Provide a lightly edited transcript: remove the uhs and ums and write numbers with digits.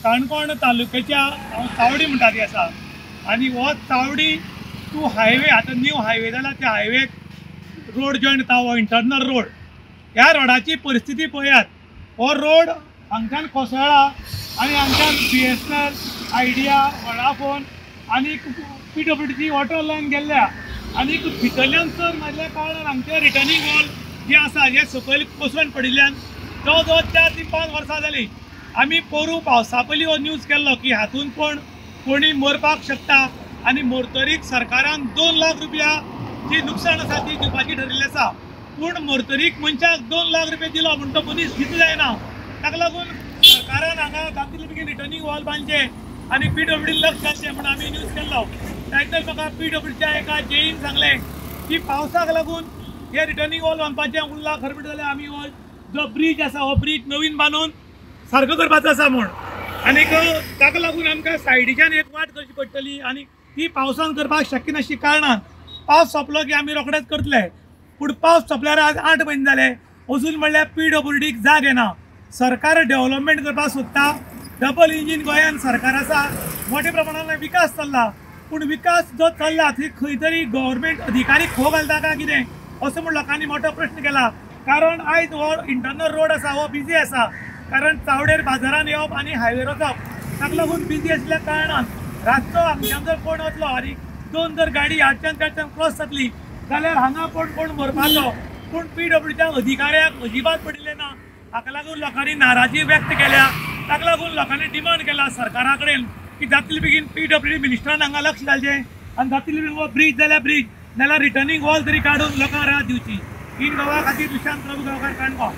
काणकोण तालुक्याच्या चावडी म्हणटा ती आसा आनी हो चावडी टू हायवे आतां न्यू हायवे जाला त्या हायवेक रोड जॉयन जाता हो इंटरनल रोड. ह्या रोडाची परिस्थिती पळयात. हो रोड हांगच्यान कोसळ्ळा आनी हांगच्यान BSNL, आयडिया, वोडाफोन आनी PWDची वॉटर लायन गेल्ल्या आनी भितरल्यान चड मारल्या कारणान हांगचे रिटर्निंग वॉल जे आसा जे सकयल कोसळून पडिल्ल्यान जवळ जवळ 4 ते 5 वर्सां जालीं. आमी पोरू पावसा पयलीं हो न्यूज केल्लो की हातून कोणी मरपाक शकता आनी मरतरीक सरकारान 2 लाख रुपया जी नुकसाण आसा ती दिवपाची ठरयिल्ली आसा. पूण मरतरीक मनशाक 2 लाख रुपया दिलो म्हणून तो मनीस दितलो जायना. ताका लागून सरकारान हांगा जातले बेगीन रिटर्निंग वॉल बांदचे आनी PWD लक्ष घालचें म्हणून आमी न्यूज केल्लो. त्यानंतर म्हाका PWDच्या एका जेईन सांगलें की पावसाक लागून हे रिटर्निंग वॉल बांदपाचें उरलां. खरें म्हणटा जाल्यार आमी हो जो ब्रीज आसा हो ब्रीज नवीन बांदून सारको करपाचो आसा म्हूण आनीक ताका लागून आमकां सायडीच्यान एक वाट करची पडटली आनी ती पावसान करपाक शक्य नाशिल्ल्या कारणान पावस सोंपलो की आमी रोखडेच करतले. पूण पावस सोंपल्यार आज 8 म्हयने जाले अजून म्हणल्यार PWDक जाग येना. सरकार डेव्हलपमेंट करपाक सोदता. डबल इंजीन गोंयान सरकार आसा. मोठ्या प्रमाणान विकास चल्ला. पूण विकास जो चल्ला थंय खंय तरी गव्हर्मेंट अधिकारी खो घालता काय कितें असो म्हूण लोकांनी मोठो प्रश्न केला. कारण आयज हो इंटरनल रोड आसा हो बिजी आसा. कारण चावडेर बाजारान येवप आनी हायवेर वचप ताका लागून बिजी आसल्या कारणान रातचो हांगच्यान जर कोण वतलो आनी 2 जर गाडी हाडच्यान क्रॉस जातली जाल्यार हांगा कोण मरपाचो. पूण PWDच्या अधिकाऱ्याक अजिबात पडिल्लें ना. हाका लागून लोकांनी नाराजी व्यक्त केल्या. ताका लागून लोकांनी डिमांड केला सरकारा कडेन की जातले बेगीन PWD मिनिस्टरान हांगा लक्ष घालचें आनी जातले बेगीन हो ब्रीज जाल्यार ब्रीज नाल्यार रिटर्निंग वॉल तरी काडून लोकांक राहत दिवची. इन गोवा खातीर दुशांत प्रभू गांवकार काणकोण.